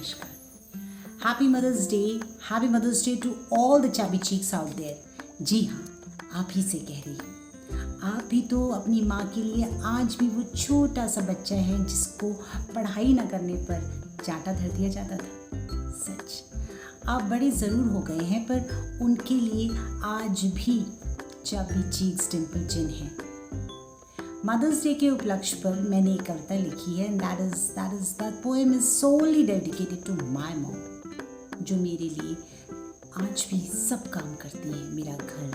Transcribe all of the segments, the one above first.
नमस्कार। Happy mother's day, happy mother's day to all the chubby cheeks out there. जी हाँ, आप ही से कह रही हूँ। आप भी तो अपनी माँ के लिए आज भी वो छोटा सा बच्चा है जिसको पढ़ाई ना करने पर चांटा धर दिया जाता था। सच, आप बड़े ज़रूर हो गए हैं, पर उनके लिए आज भी चैबी चीक्स डिंपल चिन है। मदर्स डे के उपलक्ष्य पर मैंने एक कविता लिखी है, that poem is solely dedicated to my mom, जो मेरे लिए आज भी सब काम करती है। मेरा घर,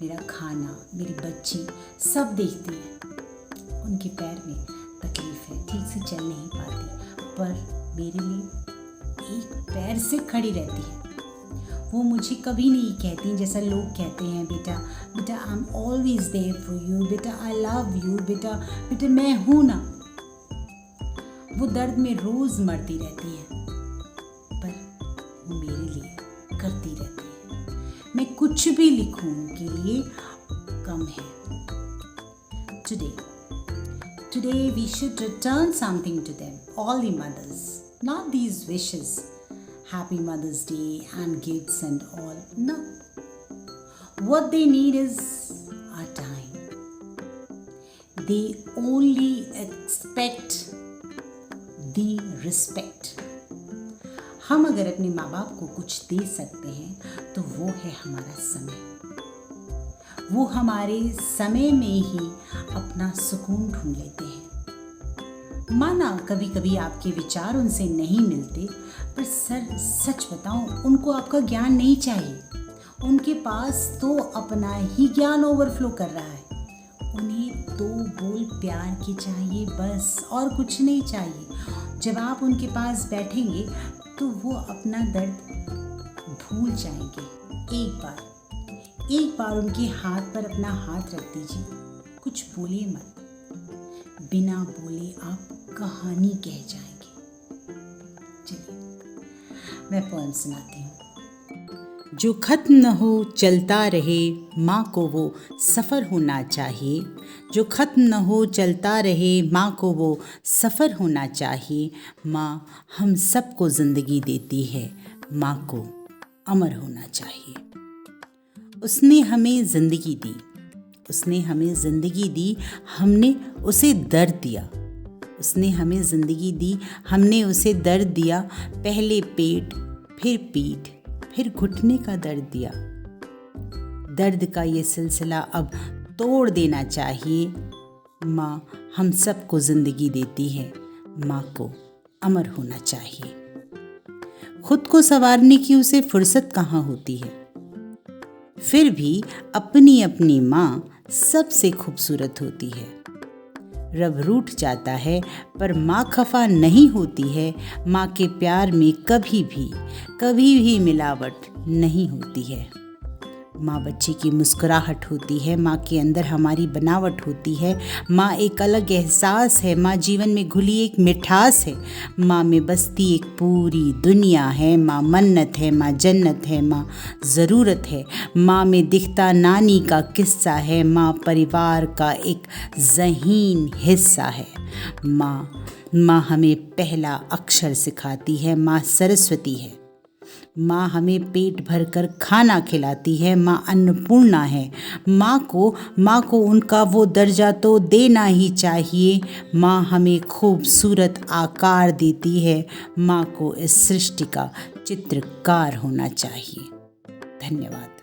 मेरा खाना, मेरी बच्ची सब देखती है। उनके पैर में तकलीफ है, ठीक से चल नहीं पाती, पर मेरे लिए एक पैर से खड़ी रहती है। वो मुझे कभी नहीं कहती जैसा लोग कहते हैं, बेटा I am always there for you, बेटा आई लव यू, बेटा मैं हूँ ना। वो दर्द में रोज मरती रहती है, पर वो मेरे लिए करती रहती है। मैं कुछ भी लिखूं उनके लिए कम है। Today we should return something to them, all the mothers, not these wishes. Happy Mother's Day and gifts and all. No. What they need is our time. They only expect the respect. हम अगर अपने माँ बाप को कुछ दे सकते हैं तो वो है हमारा समय। वो हमारे समय में ही अपना सुकून ढूंढ लेते हैं। माना कभी कभी आपके विचार उनसे नहीं मिलते, पर सच बताऊं, उनको आपका ज्ञान नहीं चाहिए। उनके पास तो अपना ही ज्ञान ओवरफ्लो कर रहा है। उन्हें 2 बोल प्यार के चाहिए बस, और कुछ नहीं चाहिए। जब आप उनके पास बैठेंगे तो वो अपना दर्द भूल जाएंगे। एक बार उनके हाथ पर अपना हाथ रख दीजिए। कुछ बोलिए मत, बिना बोले आप कहानी कह जाएंगे। चलिए मैं पोएम सुनाती हूँ। जो खत्म न हो चलता रहे, माँ को वो सफ़र होना चाहिए। जो खत्म न हो चलता रहे, माँ को वो सफ़र होना चाहिए। माँ हम सबको ज़िंदगी देती है, माँ को अमर होना चाहिए। उसने हमें ज़िंदगी दी, उसने हमें ज़िंदगी दी, हमने उसे दर्द दिया। उसने हमें ज़िंदगी दी, हमने उसे दर्द दिया। पहले पेट, फिर पीठ, फिर घुटने का दर्द दिया। दर्द का ये सिलसिला अब तोड़ देना चाहिए। माँ हम सबको ज़िंदगी देती है, माँ को अमर होना चाहिए। खुद को संवारने की उसे फुर्सत कहाँ होती है, फिर भी अपनी अपनी माँ सबसे खूबसूरत होती है। रब रूठ जाता है पर माँ खफा नहीं होती है। माँ के प्यार में कभी भी मिलावट नहीं होती है। माँ बच्चे की मुस्कुराहट होती है, माँ के अंदर हमारी बनावट होती है। माँ एक अलग एहसास है, माँ जीवन में घुली एक मिठास है। माँ में बसती एक पूरी दुनिया है। माँ मन्नत है, माँ जन्नत है, माँ ज़रूरत है। माँ में दिखता नानी का किस्सा है। माँ परिवार का एक ज़हीन हिस्सा है। माँ हमें पहला अक्षर सिखाती है। माँ सरस्वती है। माँ हमें पेट भर कर खाना खिलाती है। माँ अन्नपूर्णा है। माँ को उनका वो दर्जा तो देना ही चाहिए। माँ हमें खूबसूरत आकार देती है। माँ को इस सृष्टि का चित्रकार होना चाहिए। धन्यवाद।